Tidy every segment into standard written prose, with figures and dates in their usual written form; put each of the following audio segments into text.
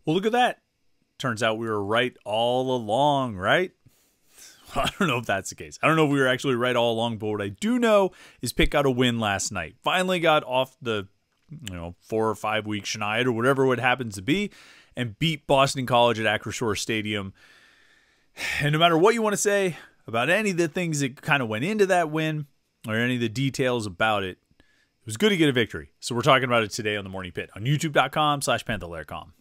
Well, look at that. Turns out we were right all along, right? I don't know if that's the case. I don't know if we were actually right all along, but what I do know is Pitt got a win last night. Finally got off the 4 or 5 week schneid or whatever it happens to be and beat Boston College at Acrisure Stadium. And no matter what you want to say about any of the things that kind of went into that win or any of the details about it, it was good to get a victory. So we're talking about it today on the Morning Pitt on youtube.com/Panther-Lair.com.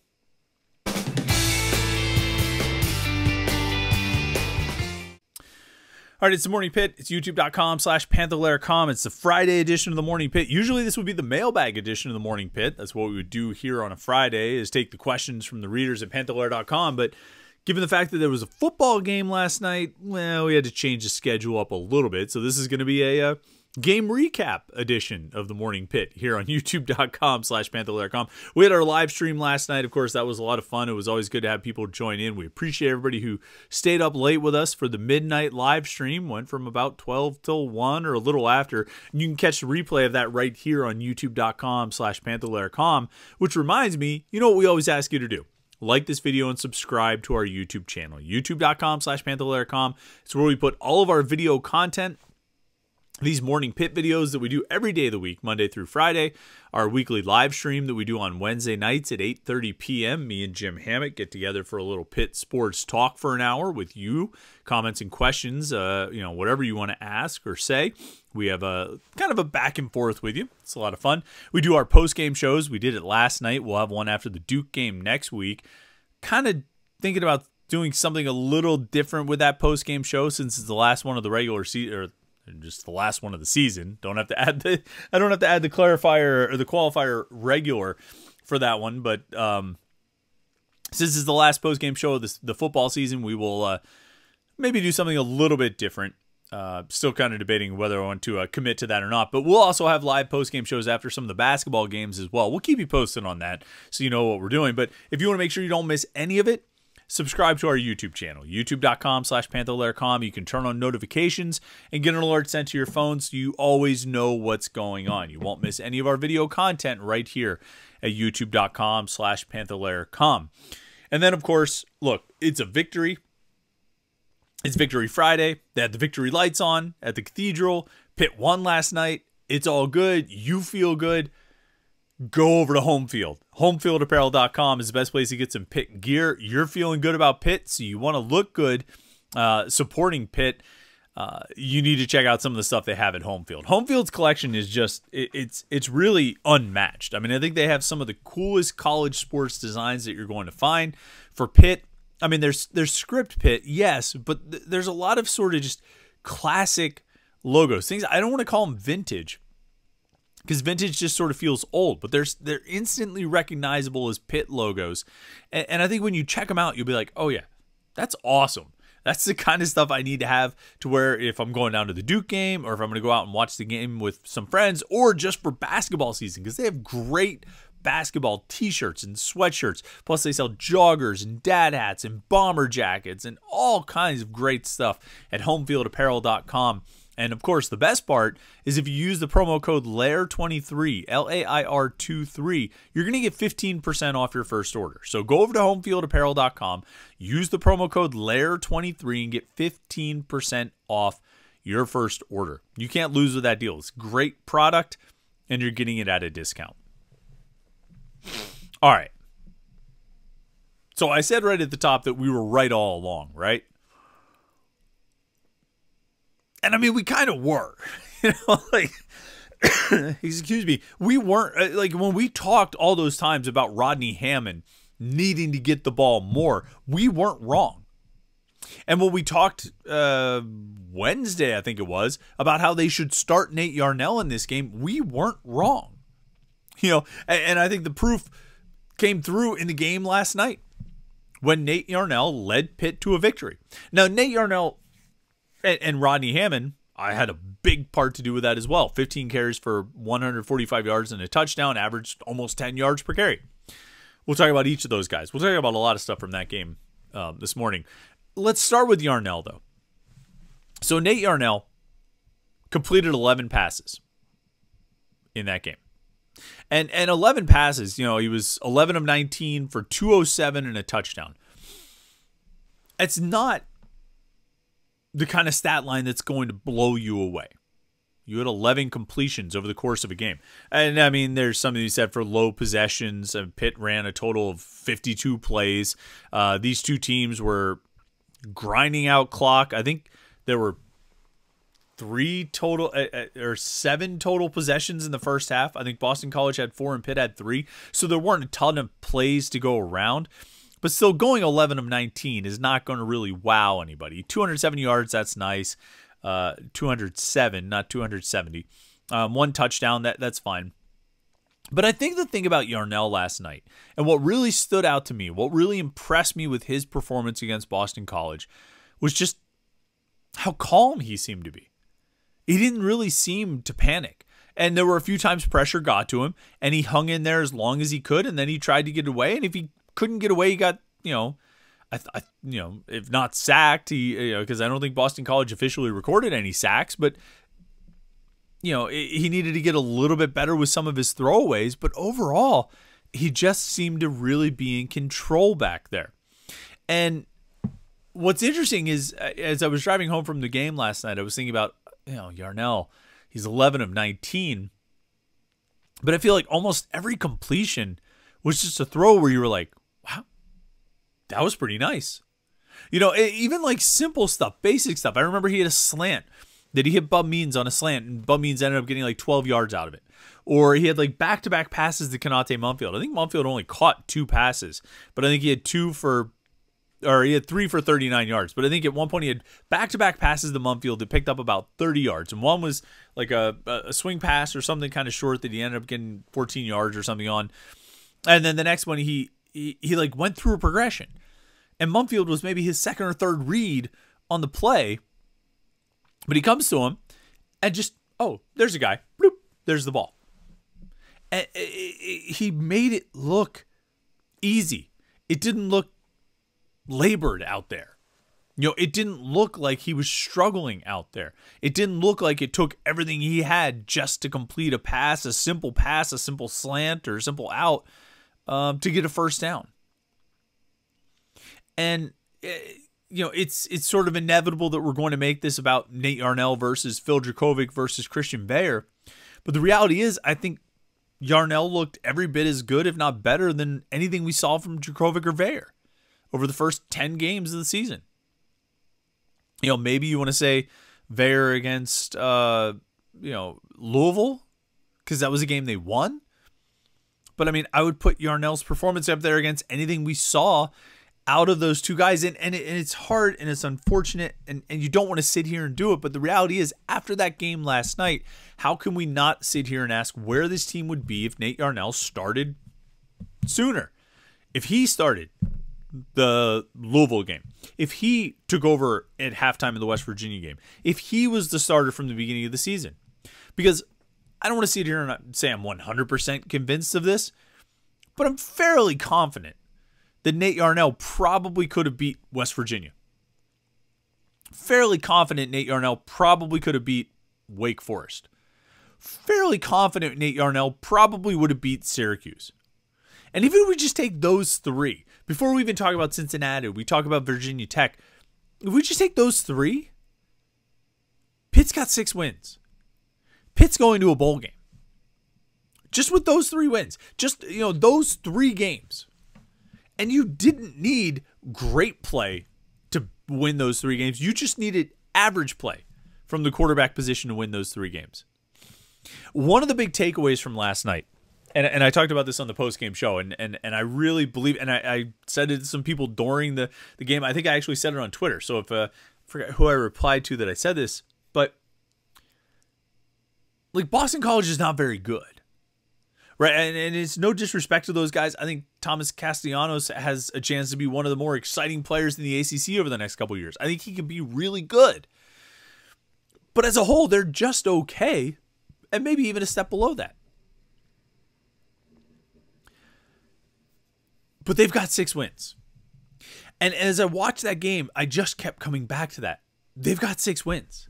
All right, it's the Morning Pitt. It's youtube.com/Panther-Lair.com. It's the Friday edition of the Morning Pitt. Usually this would be the mailbag edition of the Morning Pitt. That's what we would do here on a Friday, is take the questions from the readers at Panther-Lair.com. But given the fact that there was a football game last night, well, we had to change the schedule up a little bit. So this is going to be a game recap edition of the Morning Pitt here on youtube.com/Panther-Lair.com. We had our live stream last night. Of course, that was a lot of fun. It was always good to have people join in. We appreciate everybody who stayed up late with us for the midnight live stream. Went from about 12 till 1 or a little after. You can catch the replay of that right here on youtube.com/Panther-Lair.com, which reminds me, you know what we always ask you to do? Like this video and subscribe to our YouTube channel, youtube.com/Panther-Lair.com. It's where we put all of our video content. These Morning Pitt videos that we do every day of the week, Monday through Friday. Our weekly live stream that we do on Wednesday nights at 8:30 p.m. Me and Jim Hammond get together for a little Pitt sports talk for an hour with you. Comments and questions, whatever you want to ask or say. We have a kind of a back and forth with you. It's a lot of fun. We do our post-game shows. We did it last night. We'll have one after the Duke game next week. Kind of thinking about doing something a little different with that post-game show since it's the last one of the regular season, or just the last one of the season. I don't have to add the clarifier or the qualifier regular for that one. But since it's the last post-game show of the football season, we will maybe do something a little bit different. Still kind of debating whether I want to commit to that or not. But we'll also have live post-game shows after some of the basketball games as well. We'll keep you posted on that so you know what we're doing. But if you want to make sure you don't miss any of it, subscribe to our YouTube channel, youtube.com/Panther-Lair.com. You can turn on notifications and get an alert sent to your phone so you always know what's going on. You won't miss any of our video content right here at youtube.com/Panther-Lair.com. And then, of course, look, it's a victory. It's Victory Friday. They had the victory lights on at the Cathedral. Pitt won last night. It's all good. You feel good. Go over to Home Field. HomeFieldApparel.com is the best place to get some Pitt gear. You're feeling good about Pitt, so you want to look good supporting Pitt. You need to check out some of the stuff they have at Home Field. Home Field's collection is just, it's really unmatched. I mean, I think they have some of the coolest college sports designs that you're going to find for Pitt. I mean, there's script Pitt, yes, but there's a lot of sort of just classic logos. Things I don't want to call them vintage, because vintage just sort of feels old, but they're instantly recognizable as Pitt logos. And I think when you check them out, you'll be like, oh yeah, that's awesome. That's the kind of stuff I need to have to where if I'm going down to the Duke game or if I'm going to go out and watch the game with some friends or just for basketball season, because they have great basketball t-shirts and sweatshirts. Plus they sell joggers and dad hats and bomber jackets and all kinds of great stuff at HomefieldApparel.com. And of course, the best part is if you use the promo code LAIR23, LAIR23, you're going to get 15% off your first order. So go over to HomefieldApparel.com, use the promo code LAIR23 and get 15% off your first order. You can't lose with that deal. It's great product and you're getting it at a discount. All right. So I said right at the top that we were right all along, right? And I mean, we kind of were, excuse me, we weren't, like when we talked all those times about Rodney Hammond needing to get the ball more, we weren't wrong. And when we talked Wednesday, I think it was, about how they should start Nate Yarnell in this game, we weren't wrong. And I think the proof came through in the game last night when Nate Yarnell led Pitt to a victory. Now, Nate Yarnell and Rodney Hammond, I had a big part to do with that as well. 15 carries for 145 yards and a touchdown, averaged almost 10 yards per carry. We'll talk about each of those guys. We'll talk about a lot of stuff from that game this morning. Let's start with Yarnell, though. So Nate Yarnell completed 11 passes in that game. And 11 passes, he was 11 of 19 for 207 and a touchdown. It's not the kind of stat line that's going to blow you away. You had 11 completions over the course of a game. And, I mean, there's something you said for low possessions. Pitt ran a total of 52 plays. These two teams were grinding out clock. I think there were 7 total possessions in the first half. I think Boston College had 4 and Pitt had 3. So there weren't a ton of plays to go around. But still, going 11 of 19 is not going to really wow anybody. 207 yards, that's nice. 207, not 270. 1 touchdown, that's fine. But I think the thing about Yarnell last night, and what really stood out to me, what really impressed me with his performance against Boston College, was just how calm he seemed to be. He didn't really seem to panic. And there were a few times pressure got to him, and he hung in there as long as he could, and then he tried to get away. And if he couldn't get away, he got, if not sacked, because I don't think Boston College officially recorded any sacks, but he needed to get a little bit better with some of his throwaways. But overall, he just seemed to really be in control back there. And what's interesting is, as I was driving home from the game last night, I was thinking about Yarnell. He's 11 of 19, but I feel like almost every completion was just a throw where you were like, wow, that was pretty nice. Even like simple stuff, basic stuff. I remember he had a slant that he hit Bub Means on a slant, and Bub Means ended up getting like 12 yards out of it. Or he had like back-to-back passes to Kanate Mumfield. I think Mumfield only caught 2 passes, but I think he had 3 for 39 yards. But I think at one point he had back-to-back passes to Mumfield that picked up about 30 yards. And one was like a swing pass or something kind of short that he ended up getting 14 yards or something on. And then the next one, he like went through a progression. And Mumfield was maybe his second or third read on the play. But he comes to him and just, there's a guy. Bloop, there's the ball. And he made it look easy. It didn't look labored out there. It didn't look like he was struggling out there. It didn't look like it took everything he had just to complete a pass, a simple slant, or a simple out to get a first down. And it's sort of inevitable that we're going to make this about Nate Yarnell versus Phil Dracovic versus Christian Bayer. But the reality is, I think Yarnell looked every bit as good, if not better, than anything we saw from Dracovic or Bayer over the first 10 games of the season. Maybe you want to say Bayer against, Louisville, because that was a game they won. But, I mean, I would put Yarnell's performance up there against anything we saw out of those two guys. And it's hard and it's unfortunate, and you don't want to sit here and do it. But the reality is, after that game last night, how can we not sit here and ask where this team would be if Nate Yarnell started sooner? If he started the Louisville game, if he took over at halftime in the West Virginia game, if he was the starter from the beginning of the season. Because I don't want to sit here and say I'm 100% convinced of this, but I'm fairly confident that Nate Yarnell probably could have beat West Virginia. Fairly confident Nate Yarnell probably could have beat Wake Forest. Fairly confident Nate Yarnell probably would have beat Syracuse. And even if we just take those 3, before we even talk about Cincinnati, we talk about Virginia Tech, if we just take those 3, Pitt's got 6 wins. Pitt's going to a bowl game. Just with those 3 wins. Just, those 3 games. And you didn't need great play to win those 3 games. You just needed average play from the quarterback position to win those 3 games. One of the big takeaways from last night, and I talked about this on the post-game show, and I really believe, and I said it to some people during the game. I think I actually said it on Twitter. So if I forgot who I replied to that I said this, but like Boston College is not very good. Right, and it's no disrespect to those guys. I think Thomas Castellanos has a chance to be one of the more exciting players in the ACC over the next couple of years. I think he can be really good. But as a whole, they're just okay, and maybe even a step below that. But they've got 6 wins. And as I watched that game, I just kept coming back to that. They've got 6 wins.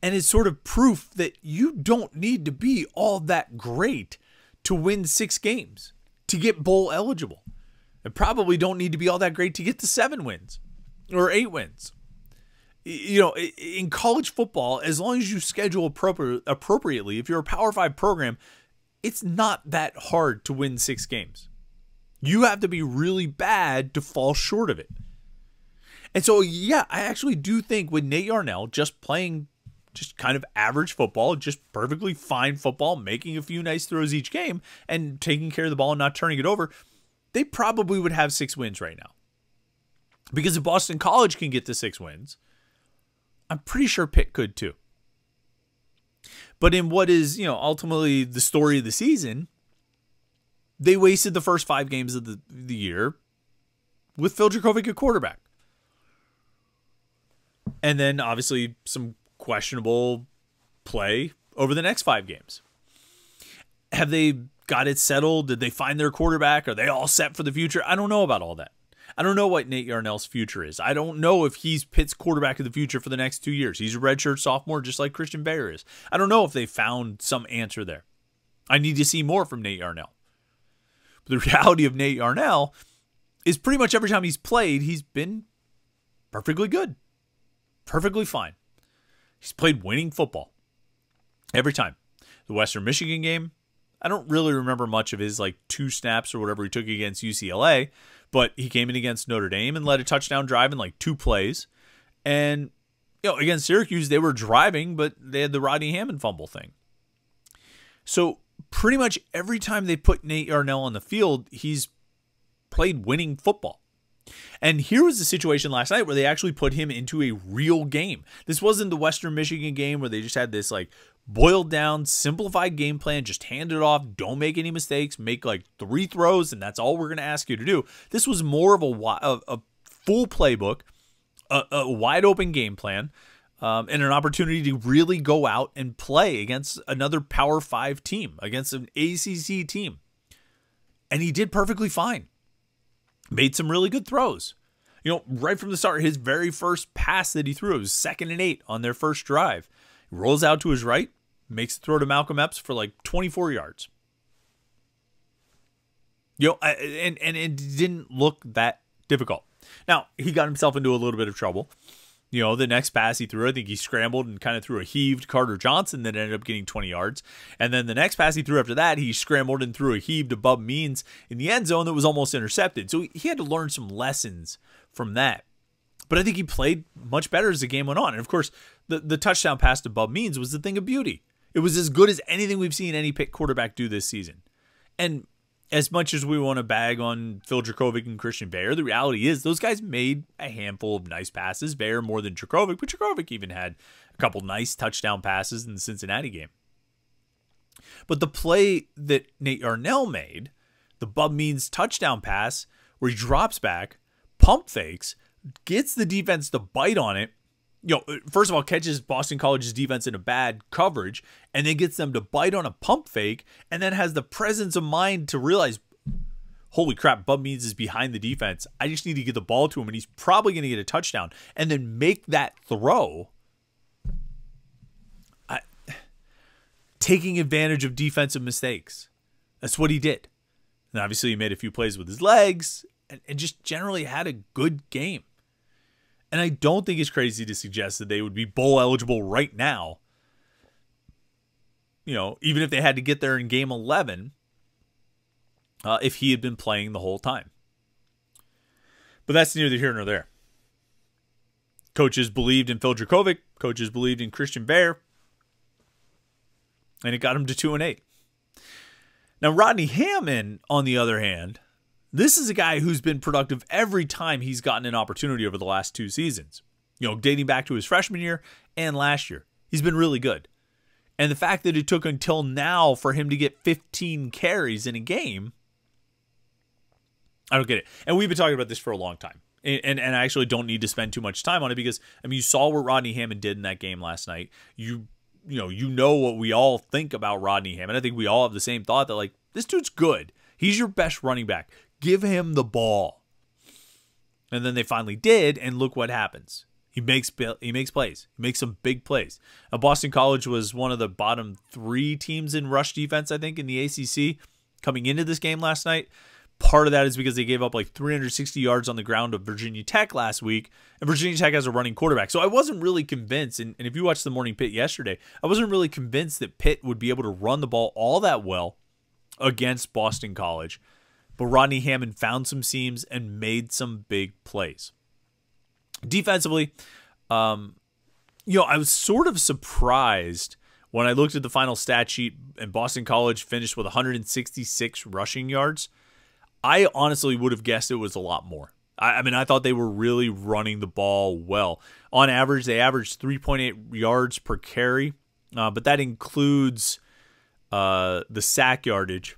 And it's sort of proof that you don't need to be all that great to win 6 games, to get bowl eligible. And probably don't need to be all that great to get to 7 wins or 8 wins. You know, in college football, as long as you schedule appropriately, if you're a Power 5 program, it's not that hard to win 6 games. You have to be really bad to fall short of it. And so, yeah, I actually do think with Nate Yarnell just playing just kind of average football, just perfectly fine football, making a few nice throws each game and taking care of the ball and not turning it over, they probably would have 6 wins right now. Because if Boston College can get to 6 wins, I'm pretty sure Pitt could too. But in what is, you know, ultimately the story of the season, they wasted the first 5 games of the year with Phil Dracovic at quarterback. And then obviously some questionable play over the next 5 games. Have they got it settled? Did they find their quarterback? Are they all set for the future? I don't know about all that. I don't know what Nate Yarnell's future is. I don't know if he's Pitt's quarterback of the future for the next 2 years. He's a redshirt sophomore just like Christian Bayer is. I don't know if they found some answer there. I need to see more from Nate Yarnell. But the reality of Nate Yarnell is pretty much every time he's played, he's been perfectly good. Perfectly fine. He's played winning football. Every time. The Western Michigan game, I don't really remember much of his 2 snaps or whatever he took against UCLA, but he came in against Notre Dame and led a touchdown drive in 2 plays. And, you know, against Syracuse, they were driving, but they had the Rodney Hammond fumble thing. So pretty much every time they put Nate Yarnell on the field, he's played winning football. And here was the situation last night where they actually put him into a real game. This wasn't the Western Michigan game where they just had this boiled down, simplified game plan, just hand it off, don't make any mistakes, make 3 throws, and that's all we're going to ask you to do. This was more of a full playbook, a wide open game plan, and an opportunity to really go out and play against another Power 5 team, against an ACC team. And he did perfectly fine. Made some really good throws. You know, right from the start, his very first pass that he threw, it was 2nd and 8 on their first drive. He rolls out to his right, makes the throw to Malcolm Epps for 24 yards. You know, and it didn't look that difficult. Now, he got himself into a little bit of trouble. You know, the next pass he threw, I think he scrambled and kind of threw a heaved Carter Johnson that ended up getting 20 yards. And then the next pass he threw after that, he scrambled and threw a heaved to Bub Means in the end zone that was almost intercepted. So he had to learn some lessons from that. But I think he played much better as the game went on. And of course, the touchdown pass to Bub Means was the thing of beauty. It was as good as anything we've seen any Pitt quarterback do this season. And as much as we want to bag on Phil Dracovic and Christian Bayer, the reality is those guys made a handful of nice passes. Bayer more than Dracovic, but Dracovic even had a couple nice touchdown passes in the Cincinnati game. But the play that Nate Yarnell made, the Bub Means touchdown pass, where he drops back, pump fakes, gets the defense to bite on it, you know, first of all, catches Boston College's defense in a bad coverage, and then gets them to bite on a pump fake, and then has the presence of mind to realize, holy crap, Bub Means is behind the defense. I just need to get the ball to him, and he's probably going to get a touchdown, and then make that throw, taking advantage of defensive mistakes. That's what he did. And obviously he made a few plays with his legs, and just generally had a good game. And I don't think it's crazy to suggest that they would be bowl eligible right now. You know, even if they had to get there in game 11, if he had been playing the whole time. But that's neither here nor there. Coaches believed in Phil Dracovic. Coaches believed in Christian Bayer. And it got him to 2-8. Now, Rodney Hammond, on the other hand, this is a guy who's been productive every time he's gotten an opportunity over the last 2 seasons. You know, dating back to his freshman year and last year. He's been really good. And the fact that it took until now for him to get 15 carries in a game, I don't get it. And we've been talking about this for a long time. And I actually don't need to spend too much time on it because, I mean, you saw what Rodney Hammond did in that game last night. You know what we all think about Rodney Hammond. I think we all have the same thought that, like, this dude's good. He's your best running back. Give him the ball. And then they finally did, and look what happens. He makes plays. He makes some big plays. Now, Boston College was one of the bottom 3 teams in rush defense, I think, in the ACC. coming into this game last night. Part of that is because they gave up like 360 yards on the ground to Virginia Tech last week, and Virginia Tech has a running quarterback. So I wasn't really convinced, and if you watched the Morning Pitt yesterday, I wasn't really convinced that Pitt would be able to run the ball all that well against Boston College. But Rodney Hammond found some seams and made some big plays. Defensively, I was sort of surprised when I looked at the final stat sheet and Boston College finished with 166 rushing yards. I honestly would have guessed it was a lot more. I thought they were really running the ball well. On average, they averaged 3.8 yards per carry, but that includes the sack yardage.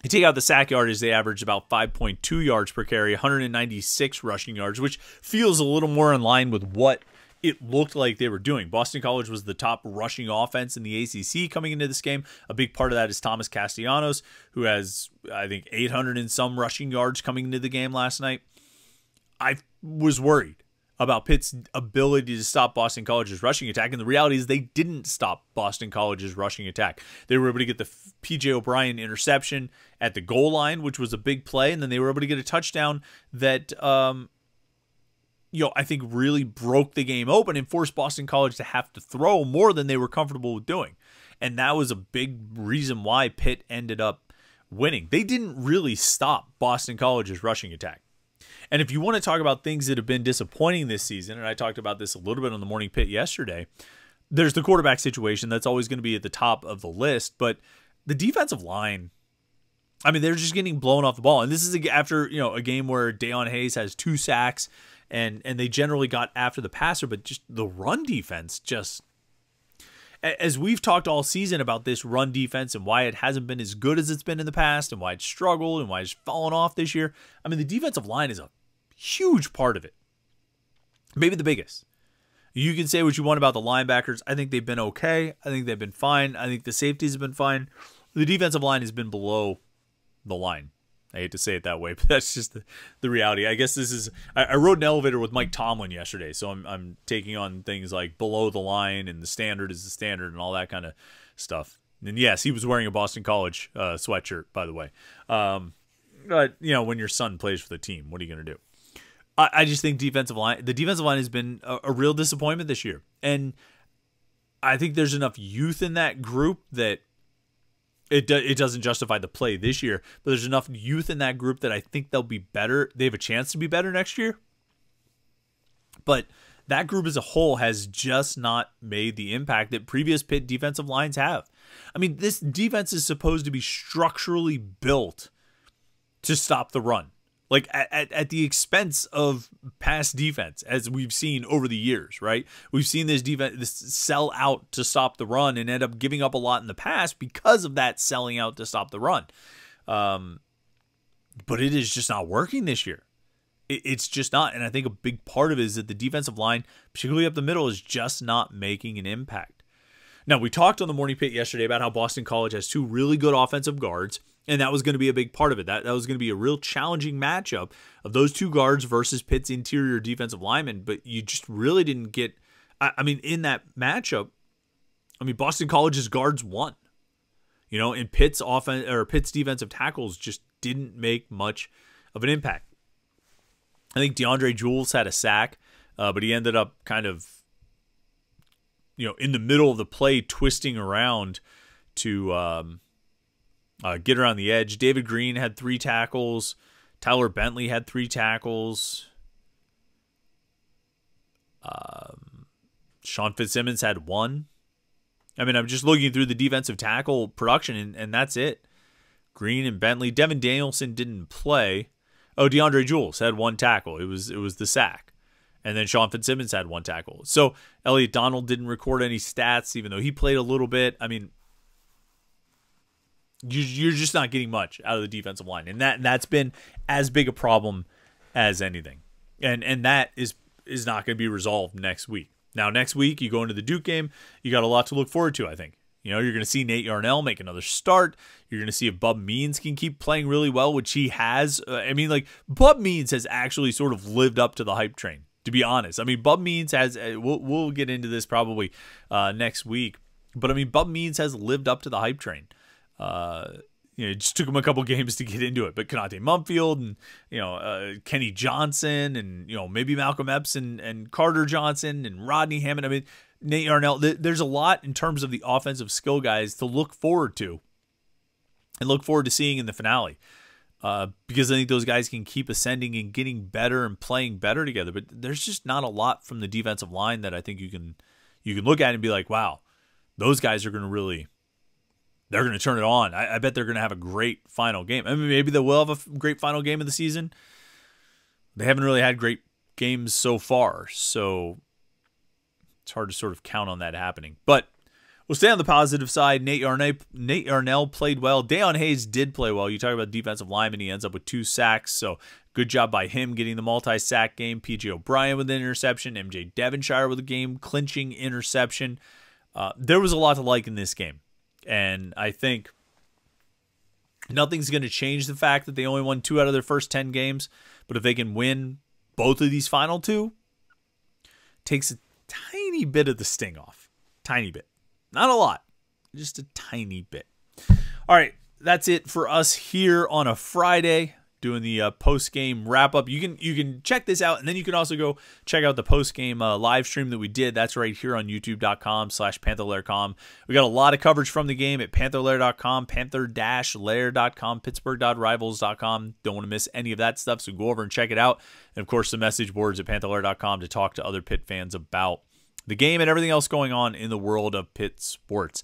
You take out the sack yardage, they averaged about 5.2 yards per carry, 196 rushing yards, which feels a little more in line with what it looked like they were doing. Boston College was the top rushing offense in the ACC coming into this game. A big part of that is Thomas Castellanos, who has, I think, 800 and some rushing yards coming into the game last night. I was worried about Pitt's ability to stop Boston College's rushing attack, and the reality is they didn't stop Boston College's rushing attack. They were able to get the P.J. O'Brien interception at the goal line, which was a big play, and then they were able to get a touchdown that I think really broke the game open and forced Boston College to have to throw more than they were comfortable with doing. And that was a big reason why Pitt ended up winning. They didn't really stop Boston College's rushing attack. And if you want to talk about things that have been disappointing this season, and I talked about this a little bit on the Morning Pitt yesterday, there's the quarterback situation. That's always going to be at the top of the list. But the defensive line, they're just getting blown off the ball. And this is after a game where Dayon Hayes has 2 sacks, and they generally got after the passer, but just the run defense as we've talked all season about this run defense and why it hasn't been as good as it's been in the past and why it's struggled and why it's fallen off this year. The defensive line is a huge part of it. Maybe the biggest. You can say what you want about the linebackers. I think they've been okay. I think they've been fine. I think the safeties have been fine. The defensive line has been below the line. I hate to say it that way, but that's just the reality. I guess this is. I rode an elevator with Mike Tomlin yesterday, so I'm taking on things like below the line and the standard is the standard and all that kind of stuff. And yes, he was wearing a Boston College sweatshirt, by the way. But when your son plays for the team, what are you going to do? I just think the defensive line has been a real disappointment this year, and I think there's enough youth in that group that. It doesn't justify the play this year, but there's enough youth in that group that I think they'll be better. They have a chance to be better next year. But that group as a whole has just not made the impact that previous Pitt defensive lines have. This defense is supposed to be structurally built to stop the run. Like at the expense of past defense, as we've seen over the years, right? We've seen this defense sell out to stop the run and end up giving up a lot in the past because of that selling out to stop the run. But it is just not working this year. It's just not. And I think a big part of it is that the defensive line, particularly up the middle, is just not making an impact. Now, we talked on the Morning Pit yesterday about how Boston College has 2 really good offensive guards, and that was going to be a big part of it. That was going to be a real challenging matchup of those 2 guards versus Pitt's interior defensive linemen, but you just really didn't get in that matchup, Boston College's guards won. And Pitt's defensive tackles just didn't make much of an impact. I think DeAndre Jules had a sack, but he ended up kind of in the middle of the play, twisting around to get around the edge. David Green had 3 tackles. Tyler Bentley had 3 tackles. Sean Fitzsimmons had 1. I'm just looking through the defensive tackle production, and that's it. Green and Bentley. Devin Danielson didn't play. Oh, DeAndre Jules had 1 tackle. It was the sack. And then Sean Fitzsimmons had 1 tackle. So Elliot Donald didn't record any stats, even though he played a little bit. You're just not getting much out of the defensive line. And that's been as big a problem as anything. And that is not going to be resolved next week. Now, next week, you go into the Duke game. You got a lot to look forward to, I think. You're going to see Nate Yarnell make another start. You're going to see if Bub Means can keep playing really well, which he has. Bub Means has actually sort of lived up to the hype train, to be honest. Bub Means has, we'll get into this probably next week, but Bub Means has lived up to the hype train. it just took them a couple games to get into it. But Konate Mumfield and, Kenny Johnson and, maybe Malcolm Epps and Carter Johnson and Rodney Hammond. I mean, Nate Yarnell, there's a lot in terms of the offensive skill guys to look forward to and look forward to seeing in the finale. Because I think those guys can keep ascending and getting better and playing better together. But there's just not a lot from the defensive line that I think you can look at and be like, wow, those guys are going to they're going to turn it on. I bet they're going to have a great final game. I mean, maybe they will have a great final game of the season. They haven't really had great games so far, so it's hard to sort of count on that happening. But we'll stay on the positive side. Nate Yarnell played well. Deion Hayes did play well. You talk about defensive lineman. He ends up with 2 sacks, so good job by him getting the multi-sack game. P.J. O'Brien with an interception. M.J. Devonshire with a game-clinching interception. There was a lot to like in this game, and I think nothing's going to change the fact that they only won 2 out of their first 10 games, but if they can win both of these final 2, takes a tiny bit of the sting off. Tiny bit. Not a lot, just a tiny bit. All right, that's it for us here on a Friday, doing the post-game wrap-up. You can check this out, and then you can also go check out the post-game live stream that we did. That's right here on youtube.com/Panther-Lair.com. We got a lot of coverage from the game at Panther-Lair.com, Panther-Lair.com, Pittsburgh.rivals.com. Don't want to miss any of that stuff, so go over and check it out. And, of course, the message boards at Panther-Lair.com to talk to other Pitt fans about the game and everything else going on in the world of Pitt sports.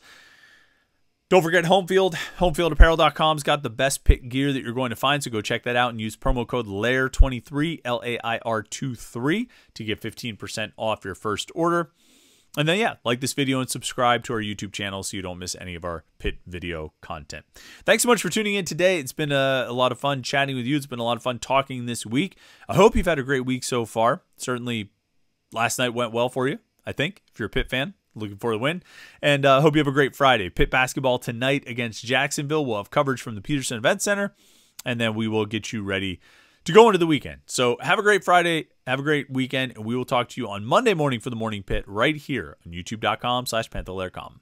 Don't forget Home Field. HomeFieldApparel.com's got the best Pitt gear that you're going to find, so go check that out and use promo code LAIR23, LAIR23, to get 15% off your first order. And then, yeah, like this video and subscribe to our YouTube channel so you don't miss any of our Pitt video content. Thanks so much for tuning in today. It's been a lot of fun chatting with you. It's been a lot of fun talking this week. I hope you've had a great week so far. Certainly, last night went well for you, I think, if you're a Pitt fan. Looking for the win. And hope you have a great Friday. Pitt basketball tonight against Jacksonville. We'll have coverage from the Peterson Event Center. And then we will get you ready to go into the weekend. So have a great Friday. Have a great weekend. And we will talk to you on Monday morning for the Morning Pit right here on youtube.com/Panther-Lair.com.